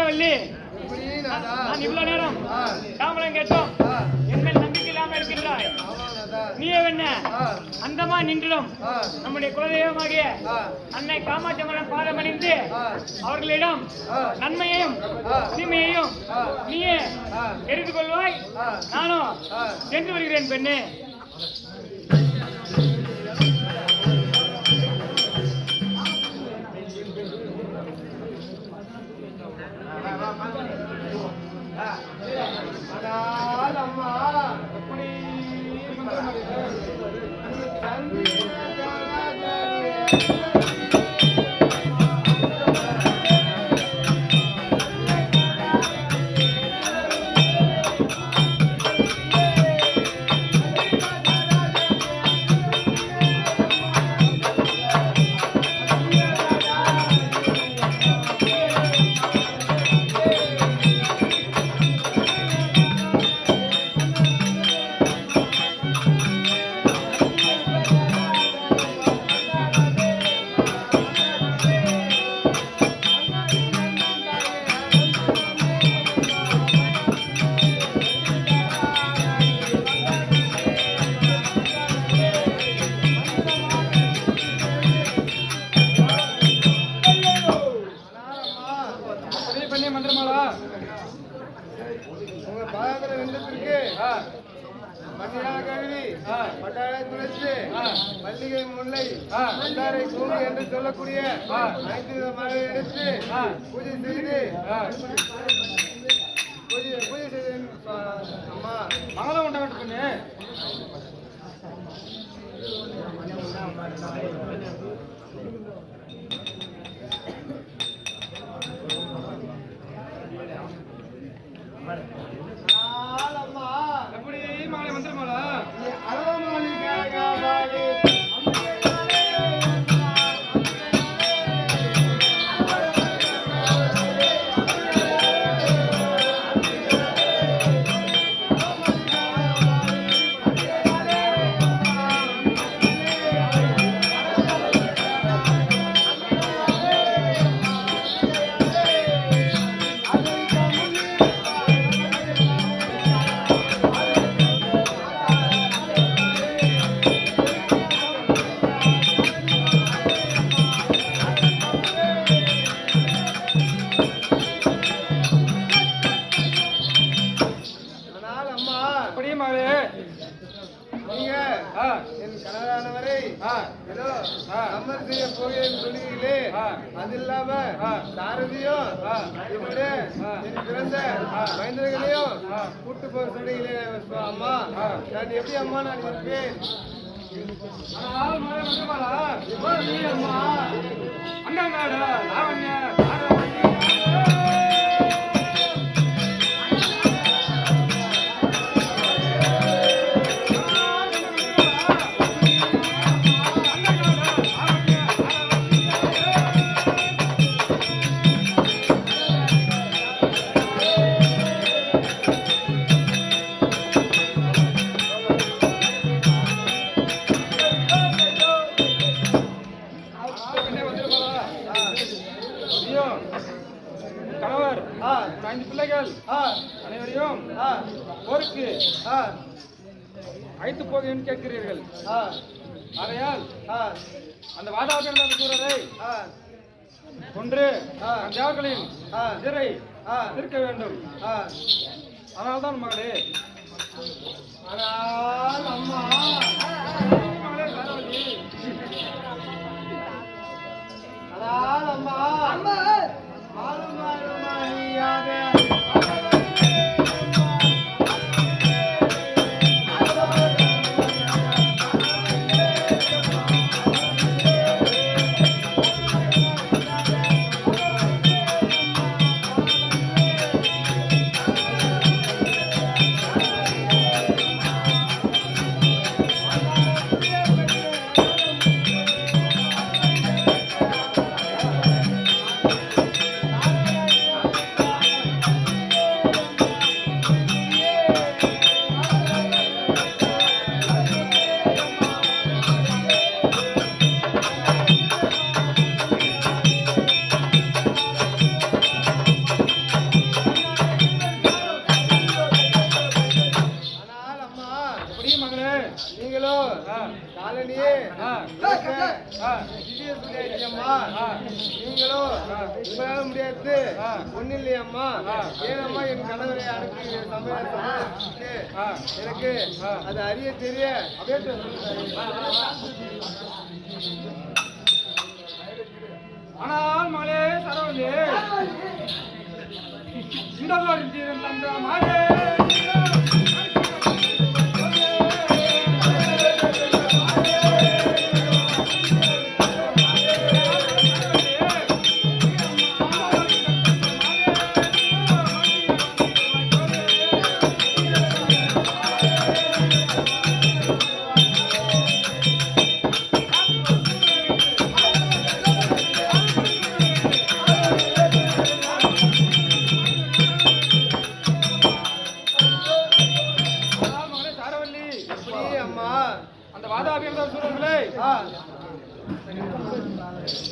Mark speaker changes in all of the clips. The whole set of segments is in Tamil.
Speaker 1: சக்கரவள்ளி, நான் இவ்வளவு நேரம் தாமரம் கேட்டோம். என் மேல் நம்பிக்கை இல்லாம இருக்கின்றாய். நீயே என்ன அந்தமா நின்றும் நம்முடைய குலதெய்வமாகிய அன்னை காமாட்சி அம்மன் பாதமணிந்து அவர்களிடம் நன்மையையும் தீமையையும் நீயே தெரிந்து கொள்வாய். நானும் சென்று வருகிறேன் பெண்ணே.
Speaker 2: மல்லிகை முல்லை தூங்கி என்று சொல்லக்கூடிய 5 விதமாக எடுத்து பூஜை செய்து அம்மா மங்களம் உண்டாகட்டும் பண்ணு. எப்படி மாலை வந்துருமாளா? என் கணவரானவரை ஏதோ அமர் செய்ய போகிறேன் சொல்லுகிறீர்களே, அது இல்லாம சாரதியும் என் பிறந்த மைந்தர்களையும் கூட்டு போக சொல்லுகிறீங்களே அம்மா, நான் எப்படி அம்மா நான் இருப்பேன்? கணவர் 5 பிள்ளைகள் அனைவரையும் போருக்கு அழைத்து போக என்று கேட்கிறீர்கள். ஆகையால் அந்த வாதாபிகளை கொன்று தேவர்களின் சிறை இருக்க வேண்டும். அதனால்தான் மகளே, அம்மா அம்மா அம்மா
Speaker 3: நீங்களும் உங்களால முடியாது ஒண்ணு இல்லையம்மா ஏனம்மா என் கணவரை அனுப்பி சமையல் எனக்கு அது அறிய தெரிய
Speaker 2: ஆனால் மகளே சரவணி இந்த தந்த மகளே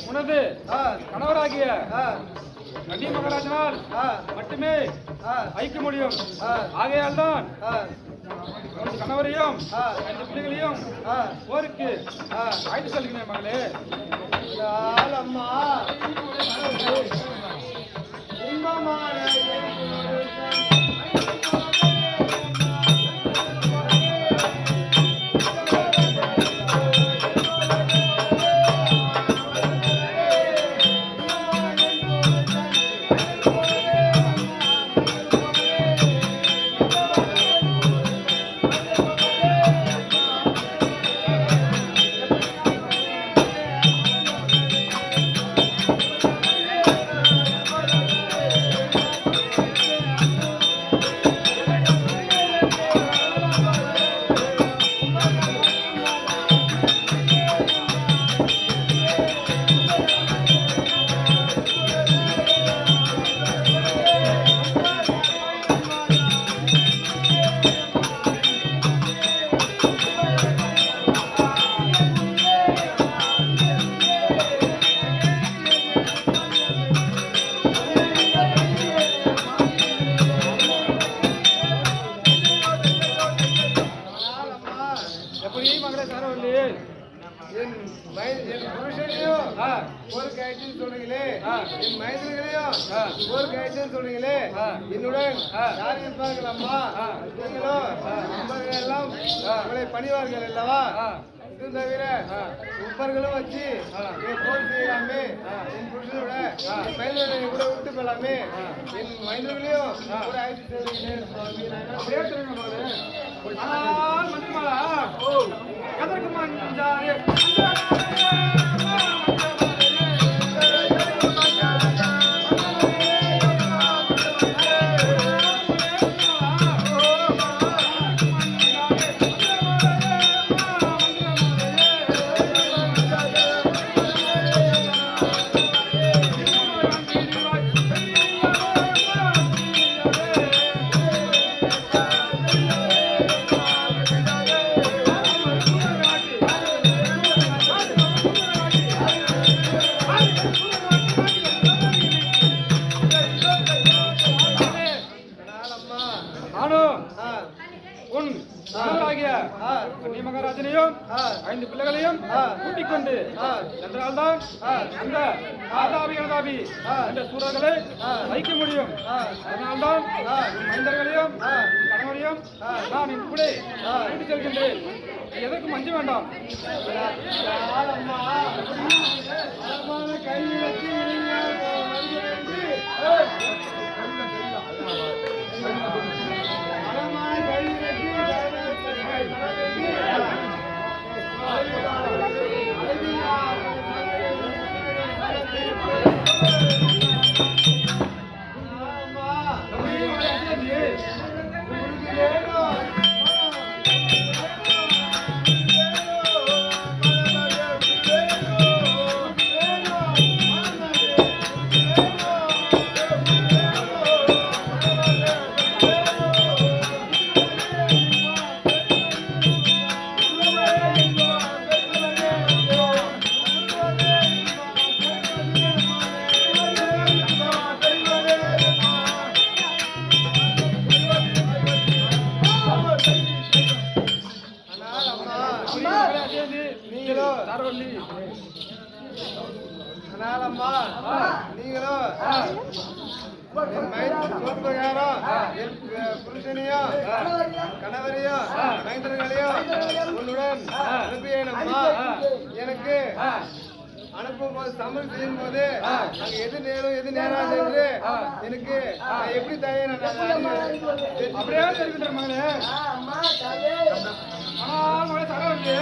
Speaker 2: உனது கணவராகிய நந்தி மகாராஜனால் மட்டுமே ஐக்க முடியும். ஆகையால் தான் கணவரையும் அந்த பிள்ளைகளையும் போருக்கு அழைத்து செல்கிறேன் மகளே.
Speaker 3: அம்மா இன்பமான சொல்றீங்களே என்னுடன் யார் இருப்பார்கள் அம்மா? நீங்களும் எல்லாம் உங்களை பணிவார்கள் அல்லவா? இது தவிர உப்பர்களும் வச்சு போர் செய்யலாமே, என் புருஷனோட என் பையனோட கூட விட்டு போலாமே, என் மைந்தர்களையும் கூட அழைத்து செல்கிறேன். மகாராஜனையும் 5 பிள்ளைகளையும் கூட்டிக் கொண்டு சென்றால்தான் அந்த ஆதாபி என்ற சூரர்களை வைக்க முடியும். அதனால்தான் மைந்தர்களையும் கணவரையும் நான் இன்று கூட கூட்டி செல்கின்றேன். எதற்கும் அஞ்ச வேண்டாம். சொற்பகாரம் என் புருஷனையும் கணவரையும் மைந்தர்களையும் உன்னுடன் அனுப்பியேன் அம்மா. எனக்கு அனுப்பும் போது சமையல் செய்யும் போது அங்க எது நேரம் எது நேரம் என்று எனக்கு நான் எப்படி தயார்
Speaker 2: அப்படியே தெரிவிக்கிற மகனே. மகளே சரவணி,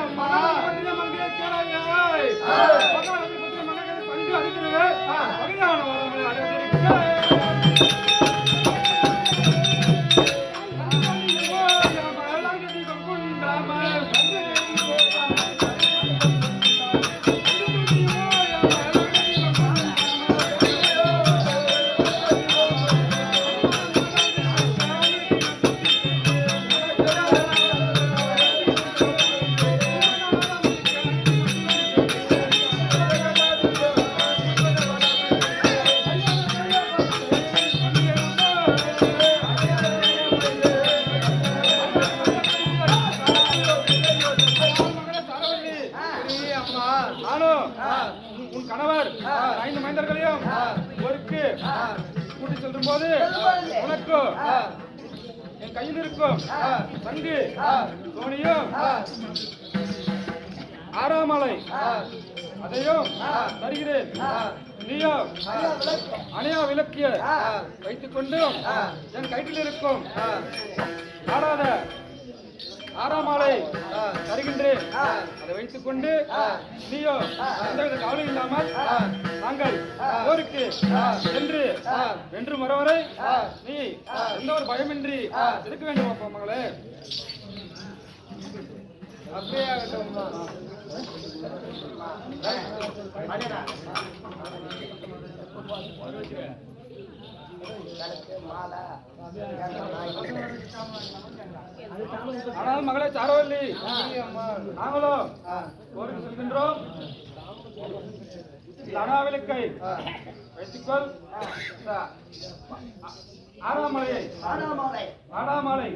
Speaker 2: அம்மா மகளே கேளாய். மகளே பஞ்சு அடிக்கிறது மகிழான வரமே அடைந்திருக்க. உன் கணவர் 5 மைந்தர்களையும் ஒருக்கு கூட்டி செல்லும் போது உனக்கு என் கையில் இருக்கும் சங்கு தோணியும் 6ஆம் மலை அதையும் தருகிறேன். நீயும் அணையா விளக்கிய வைத்துக் கொண்டு என் கையில் இருக்கும் ஆடாத 6ஆம் மாலை தருகின்றேன். அதை வைத்துக் கொண்டு நீயோ எந்தவித கவலை இல்லாமல் நாங்கள் போருக்கு சென்று வென்று மறுவரை நீ எந்த ஒரு பயமின்றி இருக்க வேண்டும் மகளே.
Speaker 3: அப்படியே ஆகட்டும்.
Speaker 2: ஆனால் மகளே சாரவல்லி, நாங்களும் போருக்கு செல்கின்றோம். அனாவிலக்கை வைத்துக்கொள். 6ஆம் மலையை 6ஆம் மாலை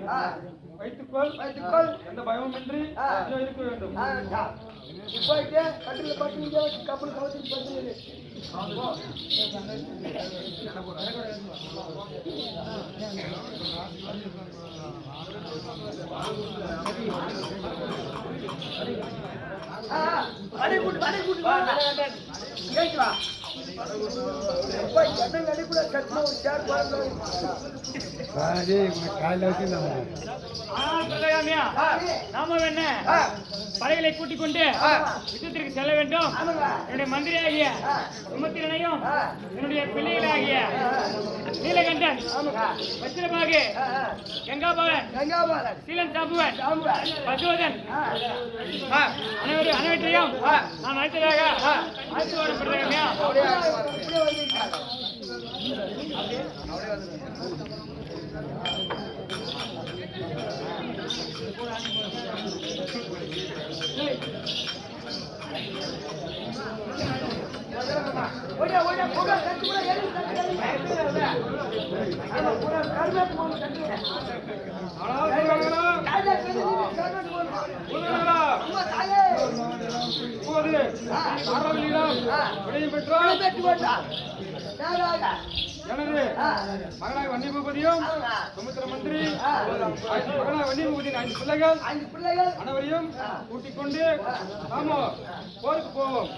Speaker 2: வைத்துக்கொள். எந்த பயமும் இன்றி இருக்க வேண்டும்.
Speaker 3: கட்டில பட்டு கப்பல் கவச்சு
Speaker 1: நாம என்ன படைகளை கூட்டிக் கொண்டு யுத்தத்திற்கு செல்ல வேண்டும். என்னுடைய மந்திரியாகிய சுமத்திரனையும் என்னுடைய பிள்ளைகளாகிய நீலகண்டன், வச்சிரபாகு, கங்காபாலன், சீலன் சாம்புவன், பசுவதன் அனைவரையும் நான் அழைத்ததாக அழைத்து வரப்படுறேன்.
Speaker 2: எனது மகனாய் வன்னிபூபதியும் சுமித்திர மந்திரி மகனாய் வன்னிபூபதியின் 5 பிள்ளைகள் அனைவரையும் கூட்டிக் கொண்டு நாம போருக்கு போவோம்.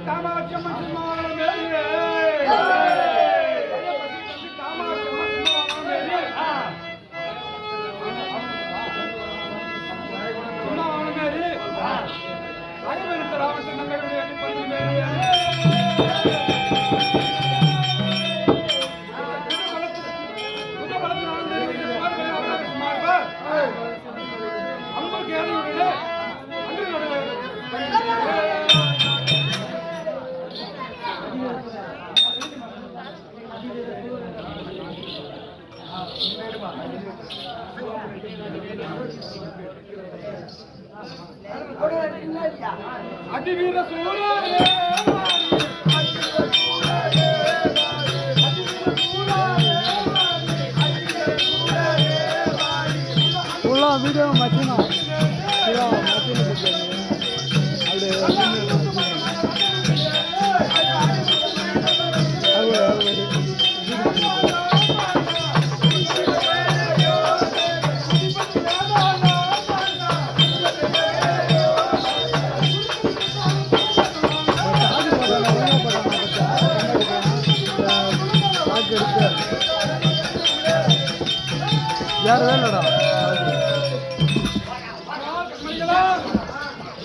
Speaker 2: காமாட்சி அம்மன் ராமச்சந்திரனுடைய அதிவீர சூரே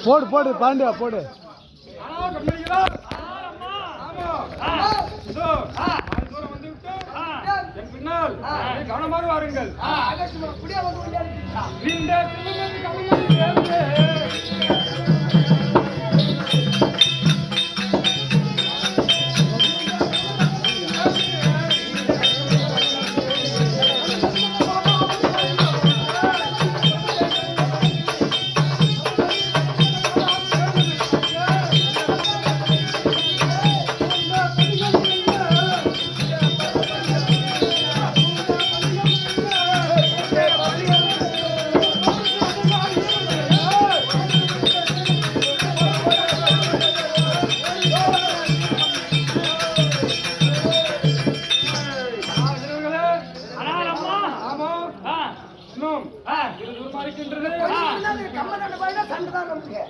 Speaker 3: போடு போடு பாண்டியா போடு.
Speaker 2: என் பின்னால் கவனமாக வாருங்கள்.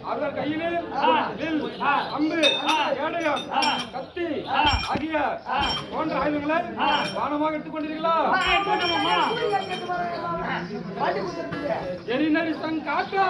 Speaker 2: அவர்கள் கையிலே வில், அம்பு, கேடயம், கத்தி ஆகிய போன்ற ஆயுதங்களை வானமாக எடுத்துக் கொண்டீர்களா? எரிநரி சங்காட்டா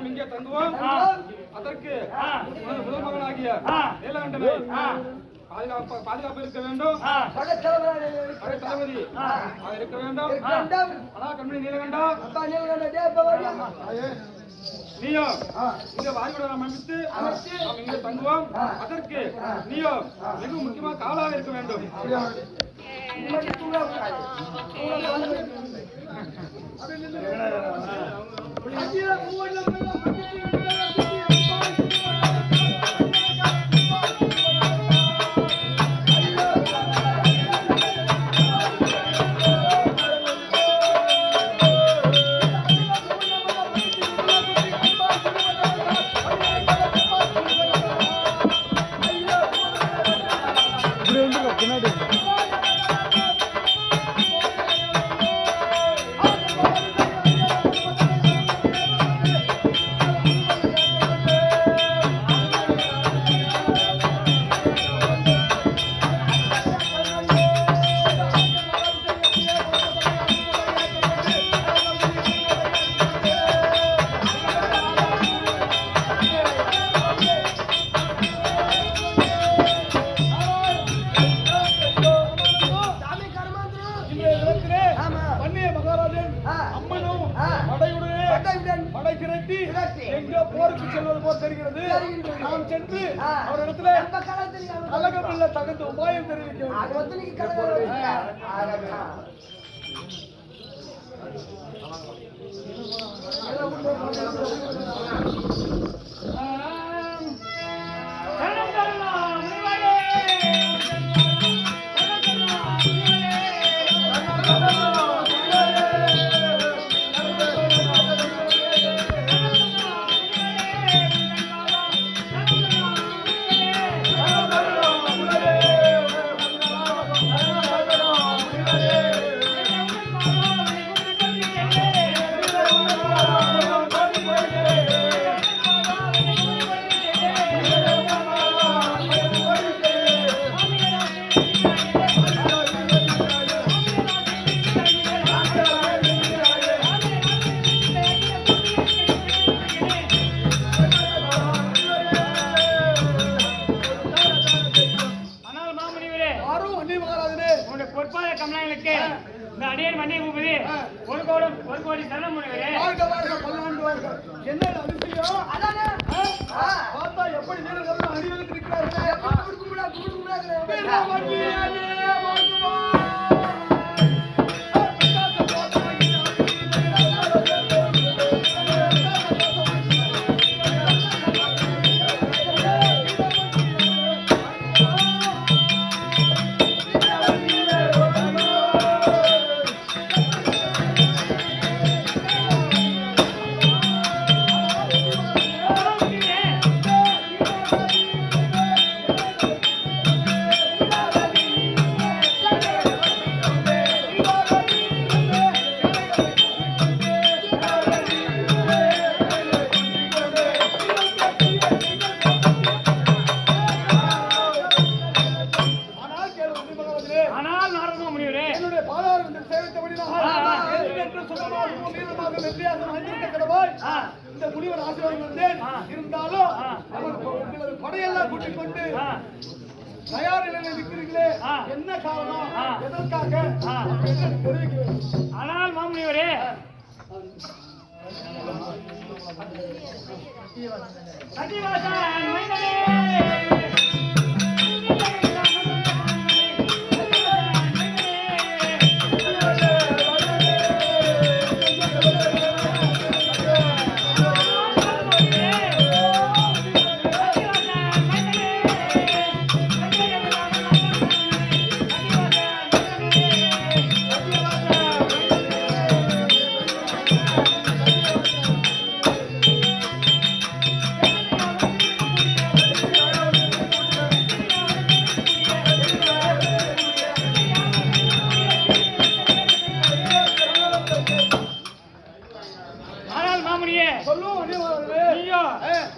Speaker 2: இங்கே தங்குவோம். அதற்கு முதல் மகனாகிய நீலகண்டனை பாதுகாப்பு இருக்க வேண்டும். தளபதி இருக்க வேண்டும். கண்மணி நீலகண்டா நீயோ இங்க வாரிகுடாரம் அமைத்து நாம் இங்கே தங்குவோம். அதற்கு நீயோ மிக முக்கியமா காவலாக இருக்க வேண்டும். படை திரட்டி எங்கோ போருக்கு செல்வது போல் தெரிகிறது. நாம் சென்று அவரிடத்துல கலகமில்ல தகுந்த உபாயம் தெரிவிக்க
Speaker 1: பொற்பாத கமலங்களுக்கு இந்த அடியன் மண்ணை பூபதி ஒரு கோடி சரணம் முனைவரே.
Speaker 2: என்ன அதிசயம் பார்த்தா எப்படி வீரர்கள் அடிவெடுத்து இந்த முனிவர் ஆசீர்வாதம் இருந்தாலும் படையெல்லாம் கூட்டிக் கொண்டு தயார் நிலையில் இருக்கிறீர்களே, என்ன காரணம், எதற்காக தெரிவிக்கிறேன்.
Speaker 1: ஆனால் மாமுனிவரே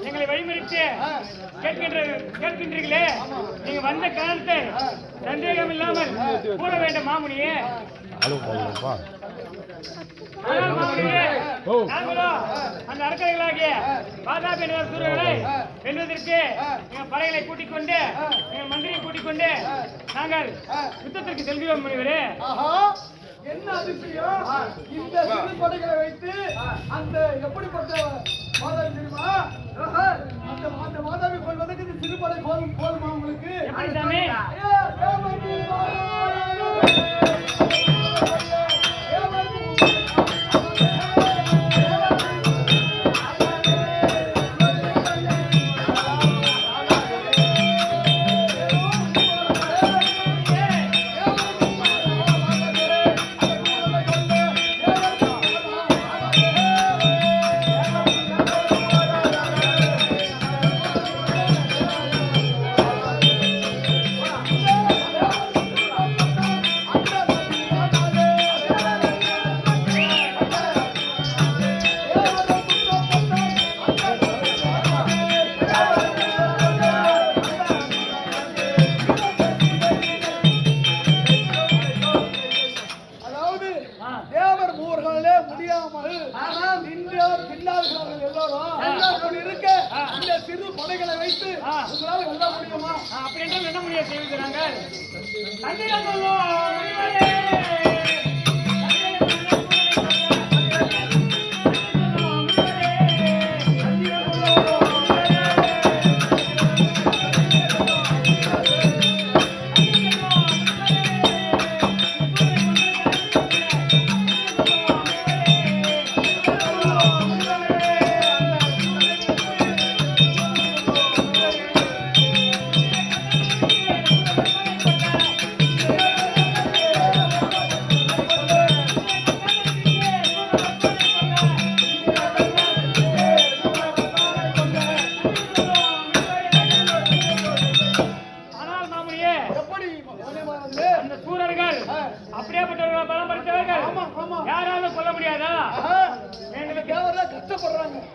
Speaker 1: எங்களை வழிமறித்து கேட்கின்றீர்களே, நீங்க வந்த காரணத்தை சந்தேகம் இல்லாமல் கூற வேண்டும் மாமுனியே. நாங்களோ அந்த அரக்கர்களாகிய பாதாபி சூரியர்களை வெல்வதற்கு எங்கள் படைகளை கூட்டிக் கொண்டு எங்கள் மந்திரியை கூட்டிக் கொண்டு நாங்கள் யுத்தத்திற்கு செல்கிறோம் முனிவரே.
Speaker 2: என்ன அதிசயம், இந்த சிறு படைகளை வைத்து அந்த எப்படிப்பட்ட மாதாவி தெரியுமா, அந்த மாதாவி கொள்வதற்கு இந்த சிறு படை போதுமா உங்களுக்கு?
Speaker 1: எப்படி சாமி?
Speaker 2: படைகளை வைத்து உங்களால் வெல்ல முடியுமா?
Speaker 1: அப்படி என்றால் என்ன முடிய செய்கிறார்கள்?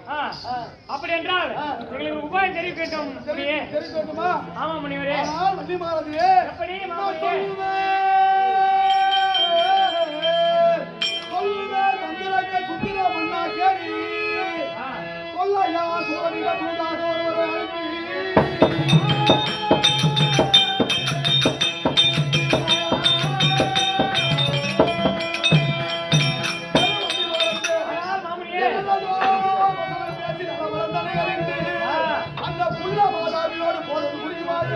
Speaker 1: ஆ, அப்படி என்றால் எங்களுக்கு உபாயம் தெரிவிக்க வேண்டும் முனியே.
Speaker 2: தெரிவிக்க வேண்டுமா?
Speaker 1: ஆமா முனிவரே.
Speaker 2: ஆனால் வள்ளி மாறதே
Speaker 1: எப்படி
Speaker 2: நான்
Speaker 1: மாமுனியே?
Speaker 2: சொல்லுவேன் தந்திரங்க சுத்திர மண்ணா கேரி
Speaker 1: ஆ,
Speaker 2: கொல்லையா சோழில தூதாக ஒருவரை அனுப்பி
Speaker 1: ஆனால் மாமுனியே.
Speaker 2: அந்த புள்ள மாதாவியோடு போறது புரியுமாறு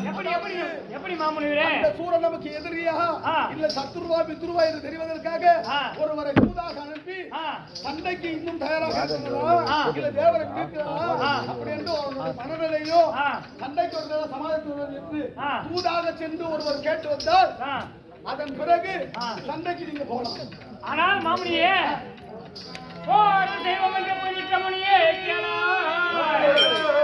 Speaker 1: எப்படி எப்படி எப்படி மாமுனிவரே?
Speaker 2: இந்த சூரன் நமக்கு எதிரியா
Speaker 1: ஆ.
Speaker 2: இல்ல சத்துருவா மித்ருவா என்று தெரிவதற்காக
Speaker 1: ஆ.
Speaker 2: ஒருவரை தூதாக அனுப்பி
Speaker 1: ஆ,
Speaker 2: சண்டைக்கு இன்னும் தயாராக இருக்கிறதா
Speaker 1: ஆ.
Speaker 2: இல்ல தேவரை பிடிக்கிறதா
Speaker 1: ஆ.
Speaker 2: அப்படி என்று அவருடைய மனநிலையும்
Speaker 1: ஆ.
Speaker 2: சண்டைக்கு ஒரு நேரம் சமாளித்துள்ளது என்று
Speaker 1: ஆ.
Speaker 2: தூதாக சென்று ஒருவர் கேட்டு வந்தால்
Speaker 1: ஆ.
Speaker 2: அதன் பிறகு
Speaker 1: ஆ.
Speaker 2: சண்டைக்கு நீங்க போகலாம்
Speaker 1: ஆனால் மாமுனியே, போர் தெய்வம் என்று புகழ்ந்த முனியே கேளாய்.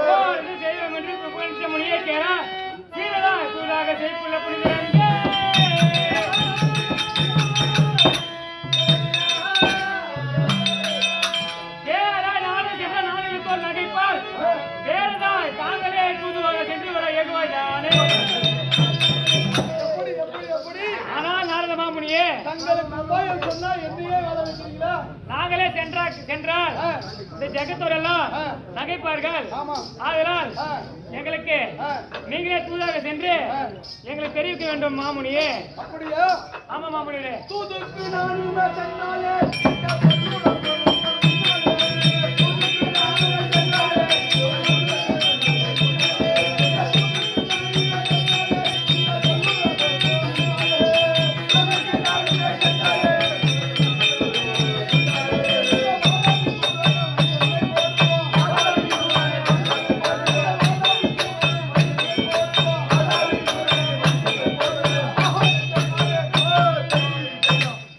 Speaker 1: போர் தெய்வம் என்று புகழ்ந்த முனியே கேளாய். சீரதா சூதாக செய்துள்ள புனிதரங்கே. கேளாய் நானே சென்ற நாளில் போல் நகைப்பால். வேறதாய் தாங்களே தூதுவாக சென்று வர ஏகுவாய் தானே.
Speaker 2: எப்படி எப்படி எப்படி
Speaker 1: ஆனால் நாரத மாமுனியே,
Speaker 2: தங்களுக்கு உபாயம் சொன்னா என்னையே வேலை வைக்கிறீங்களா
Speaker 1: நாங்களே சென்றால் இந்த ஜெகத்தோர் எல்லாம்
Speaker 2: ஆ.
Speaker 1: நகைப்பார்கள்.
Speaker 2: ஆமா
Speaker 1: ஆதலால்
Speaker 2: ஆ.
Speaker 1: எங்களுக்கு
Speaker 2: ஆ.
Speaker 1: நீங்களே தூதாக சென்று
Speaker 2: ஆ.
Speaker 1: எங்களுக்கு தெரிவிக்க வேண்டும் மாமுனியே.
Speaker 2: அப்படியா
Speaker 1: ஆமா மாமுனியே.
Speaker 2: தூதுக்கு நானும் சென்னாலே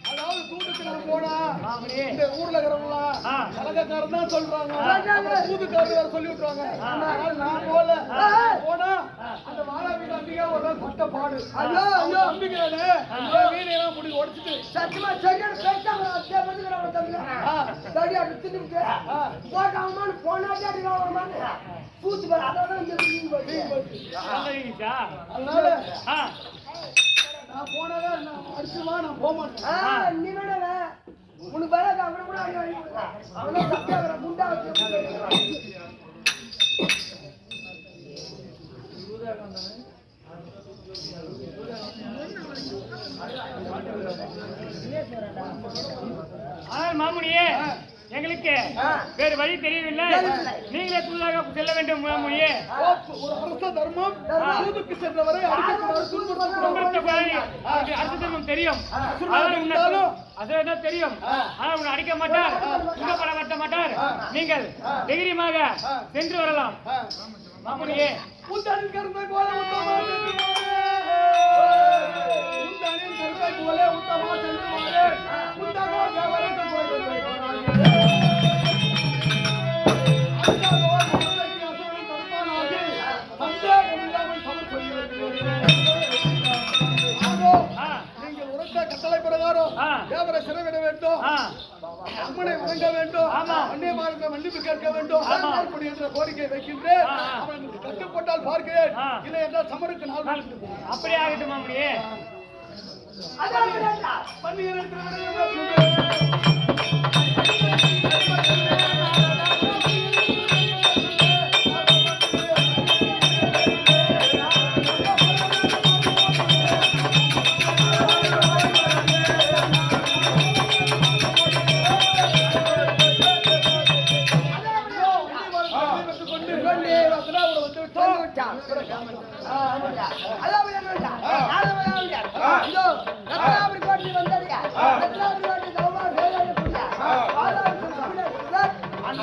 Speaker 2: அதாவது தூதுக்கு நான் போனா
Speaker 1: மாமுனியே.
Speaker 2: இந்த ஊர்ல இருக்கிறவங்களாம்
Speaker 1: ஆ.
Speaker 2: கலகக்காரன் தான் சொல்றாங்க
Speaker 1: ஆ.
Speaker 2: அப்புறம் தூதுக்காரர் வேற சொல்லி விட்டுறாங்க அதனால நான் போல போனா அந்த வாழா வீடு அம்பிகா ஒரு நாள் பட்ட பாடு ஐயோ ஐயோ அம்பிக்கிறானே வீணையெல்லாம் முடி உடைச்சிட்டு
Speaker 4: சத்தியமா சரியான பேச்சாங்க அத்தியா பண்ணிக்கிறாங்க தம்பி தடி அடிச்சுட்டு போட்டாங்கன்னு போனாட்டே அடிக்கிறாங்க பூத்து பாரு அதான் இங்க
Speaker 1: நல்லதுங்கச்சா.
Speaker 2: அதனால
Speaker 1: ஆ,
Speaker 2: நான் போனாவே நான் அடிச்சுவா நான் போக மாட்டேன்
Speaker 4: நீ வேணா உனக்கு பயம் அவனை கூட அவனை சத்தியாகிற குண்டா வச்சு
Speaker 1: ஆனால் மாமுனியே, எங்களுக்கு வேறு வழி தெரியவில்லை. நீங்களே தூதாக செல்ல வேண்டும் மாமுனியே.
Speaker 2: ஒரு அரச தர்மம் தூதுக்கு சென்றவரை அடிக்கக்கூடாது துன்புறுத்தக்கூடாது
Speaker 1: அடுத்த தர்மம் தெரியும். அதான் தெரியும். ஆனால் உன்னை அடிக்க மாட்டார், துன்பப்பட மாட்டார். நீங்கள் தைரியமாக சென்று வரலாம் மாமுனியே.
Speaker 2: உந்தனின் கருப்பை போல உத்தமா சென்று உந்தனின் கருப்பை போல உத்தமா சென்று உத்தமா தேவருக்கு போய்
Speaker 1: ஆ,
Speaker 2: நீங்கள் உரைத்த கட்டளை பிரகாரம்
Speaker 1: ஆ.
Speaker 2: தேவரை சிறைவிட வேண்டும்
Speaker 1: ஆ,
Speaker 2: அம்மனை வணங்க வேண்டும்
Speaker 1: ஆமா.
Speaker 2: அன்னியமாருக்கு மன்னிப்பு கேட்க வேண்டும்
Speaker 1: ஆமா.
Speaker 2: அப்படி என்ற கோரிக்கை வைக்கின்றேன்
Speaker 1: ஆ.
Speaker 2: அவனுக்கு கட்டுப்பட்டால் பார்க்கிறேன்
Speaker 1: ஆ.
Speaker 2: இல்லை என்றால் சமருக்கு நாள்
Speaker 1: அப்படியே ஆகட்டும் மாமுனியே.
Speaker 4: அந்த